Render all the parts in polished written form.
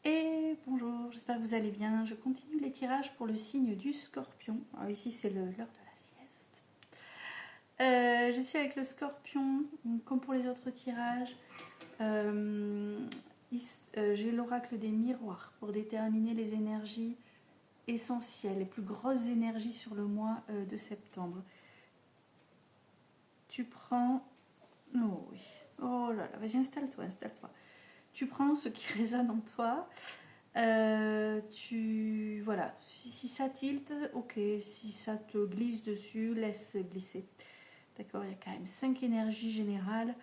Et bonjour, j'espère que vous allez bien. Je continue les tirages pour le signe du Scorpion. Alors ici c'est l'heure de la sieste. Je suis avec le Scorpion, comme pour les autres tirages. J'ai l'oracle des miroirs pour déterminer les énergies essentielles, les plus grosses énergies sur le mois de septembre. Tu prends... Oh oui. Oh là là, vas-y, installe-toi. Tu prends ce qui résonne en toi. Voilà, si ça tilte, ok, si ça te glisse dessus, laisse glisser. D'accord, il y a quand même 5 énergies générales.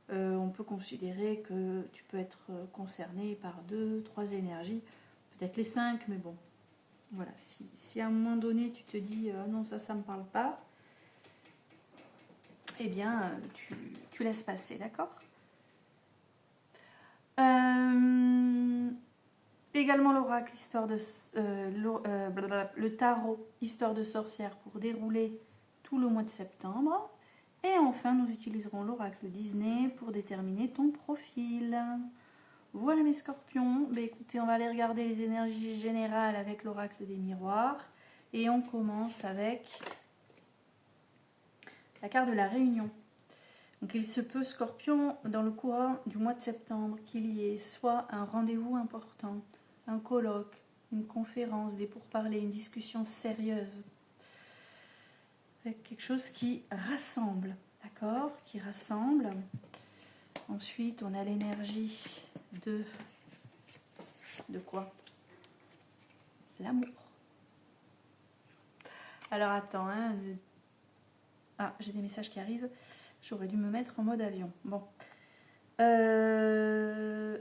On peut considérer que tu peux être concerné par 2, 3 énergies, peut-être les 5, mais bon, voilà, si à un moment donné tu te dis non, ça me parle pas, eh bien tu laisses passer, d'accord. Également l'oracle, le tarot, histoire de sorcière pour dérouler tout le mois de septembre. Et enfin, nous utiliserons l'oracle Disney pour déterminer ton profil. Voilà mes scorpions. Écoutez, on va aller regarder les énergies générales avec l'oracle des miroirs. Et on commence avec la carte de la réunion. Donc il se peut, Scorpion, dans le courant du mois de septembre, qu'il y ait soit un rendez-vous important, un colloque, une conférence, des pourparlers, une discussion sérieuse. Avec quelque chose qui rassemble, d'accord? Qui rassemble. Ensuite, on a l'énergie de quoi? L'amour. Alors attends, hein. Ah, j'ai des messages qui arrivent. J'aurais dû me mettre en mode avion. Bon.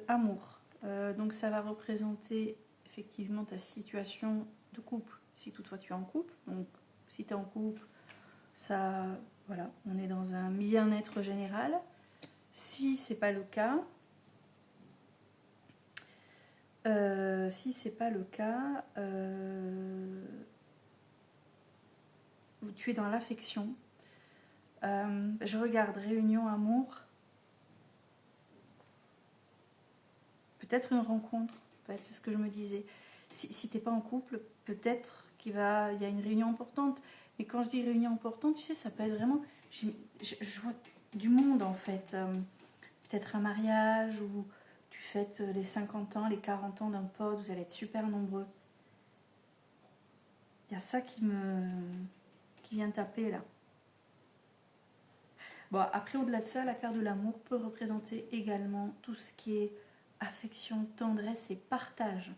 Amour. Donc ça va représenter effectivement ta situation de couple, si toutefois tu es en couple. Donc si tu es en couple, ça, voilà, on est dans un bien-être général. Si c'est pas le cas, tu es dans l'affection. Je regarde réunion amour. Peut-être une rencontre, c'est ce que je me disais. Si tu n'es pas en couple, peut-être qu'il y a une réunion importante. Mais quand je dis réunion importante, tu sais, ça peut être vraiment... Je vois du monde en fait. Peut-être un mariage où tu fêtes les 50 ans, les 40 ans d'un pote, vous allez être super nombreux. Il y a ça qui vient taper là. Bon, après, au-delà de ça, la carte de l'amour peut représenter également tout ce qui est affection, tendresse et partage.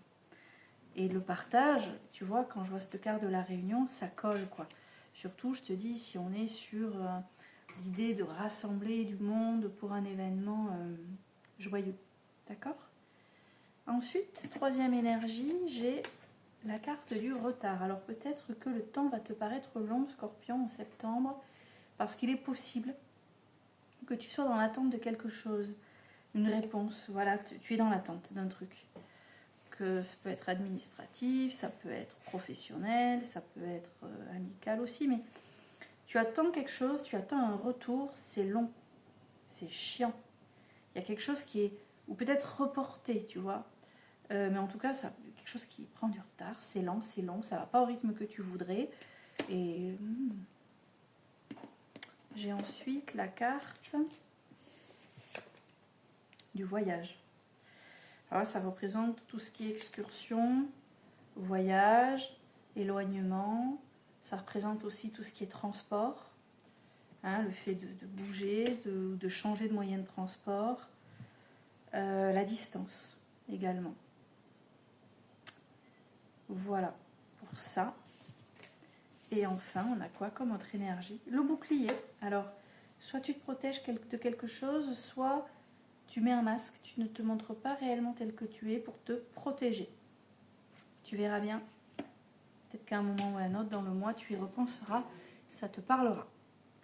Et le partage, tu vois, quand je vois cette carte de la réunion, ça colle, quoi. Surtout, je te dis, si on est sur l'idée de rassembler du monde pour un événement joyeux. D'accord? Ensuite, troisième énergie, j'ai la carte du retard. Alors peut-être que le temps va te paraître long, Scorpion, en septembre, parce qu'il est possible que tu sois dans l'attente de quelque chose, une réponse. Voilà, tu es dans l'attente d'un truc. Que ça peut être administratif, ça peut être professionnel, ça peut être amical aussi, mais tu attends quelque chose, tu attends un retour, c'est long, c'est chiant. Il y a quelque chose qui est, ou peut-être reporté, tu vois. Mais en tout cas, ça, quelque chose qui prend du retard, c'est lent, ça va pas au rythme que tu voudrais. Et j'ai ensuite la carte du voyage. Alors ça représente tout ce qui est excursion, voyage, éloignement. Ça représente aussi tout ce qui est transport, hein, le fait de bouger, de changer de moyen de transport, la distance également. Voilà pour ça. Et enfin, on a quoi comme autre énergie? Le bouclier. Alors, soit tu te protèges de quelque chose, soit tu mets un masque, tu ne te montres pas réellement tel que tu es pour te protéger. Tu verras bien. Peut-être qu'à un moment ou à un autre dans le mois, tu y repenseras, ça te parlera.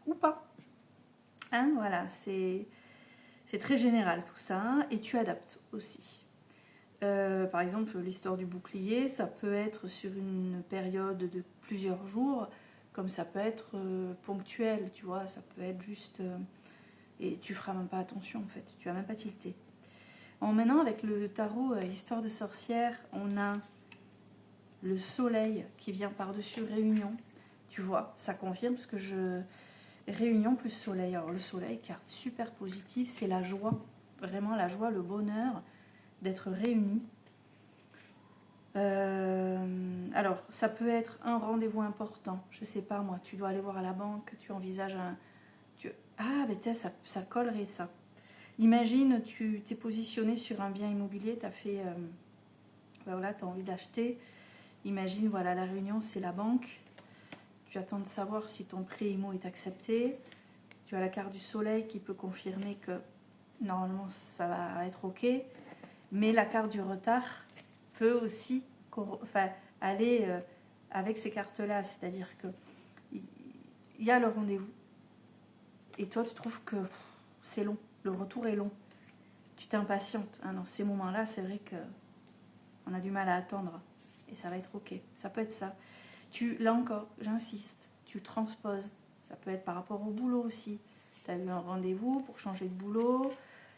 Ou pas. Hein, voilà, c'est très général tout ça. Et tu adaptes aussi. Par exemple, l'histoire du bouclier, ça peut être sur une période de plusieurs jours, comme ça peut être ponctuel, tu vois, ça peut être juste... et tu feras même pas attention en fait, tu vas même pas tilter. Maintenant, avec le tarot Histoire de sorcière, on a le soleil qui vient par-dessus Réunion. Tu vois, ça confirme ce que je... Réunion plus soleil. Alors le soleil, carte super positive, c'est la joie. Vraiment la joie, le bonheur d'être réunis. Alors, ça peut être un rendez-vous important. Je sais pas, moi, tu dois aller voir à la banque, tu envisages un... Ah, mais ça collerait ça. Imagine, tu t'es positionné sur un bien immobilier, tu as fait... voilà, tu as envie d'acheter. Imagine, voilà, la réunion, c'est la banque. Tu attends de savoir si ton prêt IMO est accepté. Tu as la carte du soleil qui peut confirmer que normalement, ça va être OK. Mais la carte du retard peut aussi aller avec ces cartes-là. C'est-à-dire que il y a le rendez-vous. Et toi, tu trouves que c'est long. Le retour est long. Tu t'impatientes. Dans ces moments-là, c'est vrai qu'on a du mal à attendre. Et ça va être OK. Ça peut être ça. Là encore, j'insiste, tu transposes. Ça peut être par rapport au boulot aussi. Tu as eu un rendez-vous pour changer de boulot.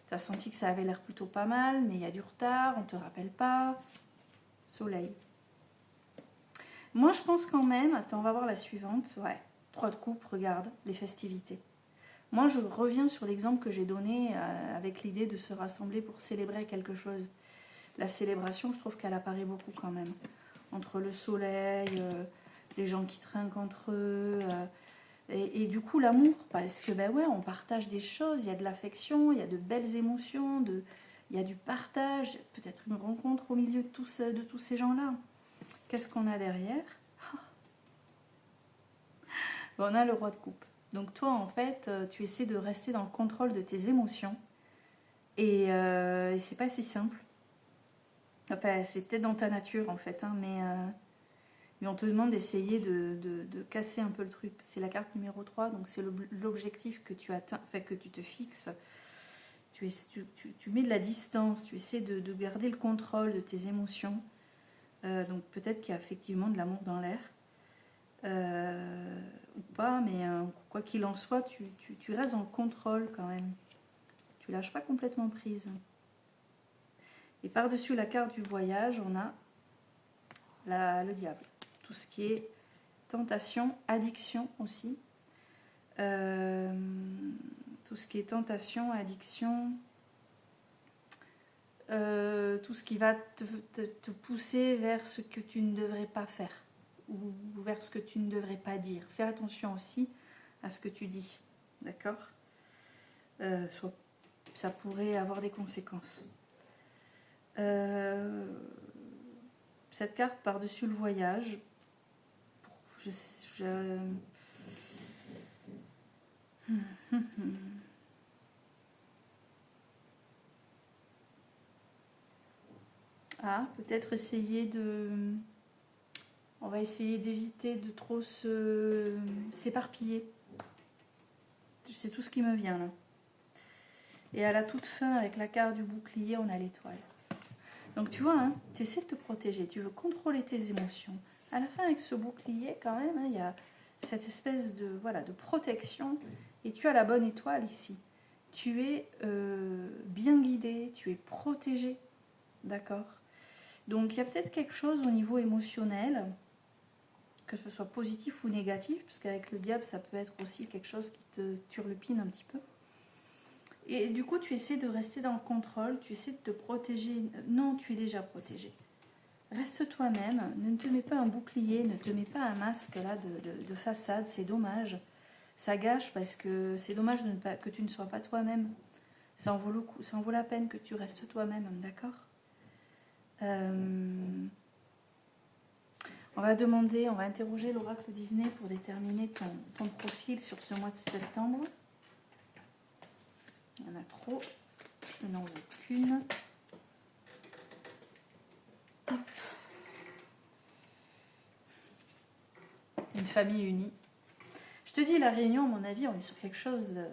Tu as senti que ça avait l'air plutôt pas mal, mais il y a du retard, on ne te rappelle pas. Soleil. Moi, je pense quand même... Attends, on va voir la suivante. Ouais, 3 de coupe, regarde, les festivités. Moi, je reviens sur l'exemple que j'ai donné avec l'idée de se rassembler pour célébrer quelque chose. La célébration, je trouve qu'elle apparaît beaucoup quand même. Entre le soleil, les gens qui trinquent entre eux, et du coup l'amour, parce que ben ouais, on partage des choses, il y a de l'affection, il y a de belles émotions, il y a du partage, peut-être une rencontre au milieu de tous ces gens-là. Qu'est-ce qu'on a derrière? On a le roi de coupe. Donc toi, en fait, tu essaies de rester dans le contrôle de tes émotions, et c'est pas si simple. Enfin, c'est peut-être dans ta nature, en fait, hein, mais on te demande d'essayer de casser un peu le truc. C'est la carte numéro 3, donc c'est l'objectif que tu atteins, enfin que tu te fixes. Tu mets de la distance, tu essaies de garder le contrôle de tes émotions. Donc peut-être qu'il y a effectivement de l'amour dans l'air. Ou pas, mais quoi qu'il en soit, tu restes en contrôle quand même. Tu lâches pas complètement prise. Et par-dessus la carte du voyage, on a le diable. Tout ce qui est tentation, addiction aussi. Tout ce qui est tentation, addiction, tout ce qui va te pousser vers ce que tu ne devrais pas faire ou vers ce que tu ne devrais pas dire. Fais attention aussi à ce que tu dis, d'accord? Ça pourrait avoir des conséquences. Cette carte par-dessus le voyage, Ah, peut-être essayer de... On va essayer d'éviter de trop s'éparpiller. C'est tout ce qui me vient là. Et à la toute fin, avec la carte du bouclier, on a l'étoile. Donc tu vois, hein, tu essaies de te protéger, tu veux contrôler tes émotions. À la fin, avec ce bouclier, quand même, hein, il y a cette espèce de protection. Et tu as la bonne étoile ici. Tu es bien guidé, tu es protégé. D'accord? Donc il y a peut-être quelque chose au niveau émotionnel, que ce soit positif ou négatif, parce qu'avec le diable, ça peut être aussi quelque chose qui te turlupine un petit peu. Et du coup, tu essaies de rester dans le contrôle, tu essaies de te protéger. Non, tu es déjà protégé. Reste toi-même, ne te mets pas un bouclier, ne te mets pas un masque là de façade, c'est dommage. Ça gâche parce que c'est dommage que tu ne sois pas toi-même. Ça en vaut la peine que tu restes toi-même, d'accord? On va interroger l'oracle Disney pour déterminer ton profil sur ce mois de septembre. Il y en a trop, je n'en veux qu'une. Une famille unie. Je te dis, la Réunion, à mon avis, on est sur quelque chose de...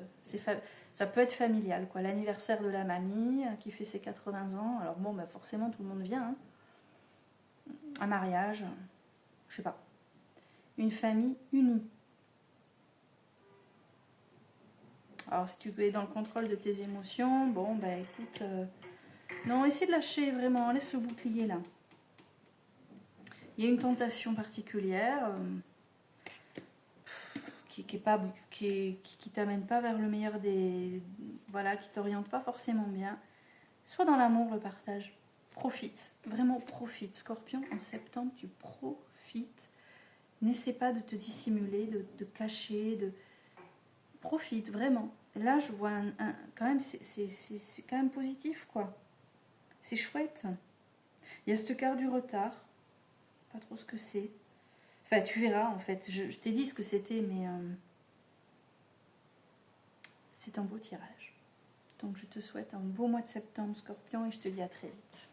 Ça peut être familial, quoi. L'anniversaire de la mamie qui fait ses 80 ans. Alors bon, bah forcément, tout le monde vient. Hein. Un mariage, je sais pas. Une famille unie. Alors, si tu es dans le contrôle de tes émotions, bon, bah écoute, Non, essaie de lâcher vraiment, enlève ce bouclier là. Il y a une tentation particulière qui t'amène pas vers le meilleur des... Voilà, qui t'oriente pas forcément bien. Soit dans l'amour, le partage. Profite, vraiment profite. Scorpion, en septembre, tu profites. N'essaie pas de te dissimuler, de cacher, de... Profite, vraiment. Là, je vois quand même, c'est quand même positif, quoi. C'est chouette. Il y a cette carte du retard. Pas trop ce que c'est. Enfin, tu verras, en fait. Je t'ai dit ce que c'était, mais... c'est un beau tirage. Donc, je te souhaite un beau mois de septembre, Scorpion, et je te dis à très vite.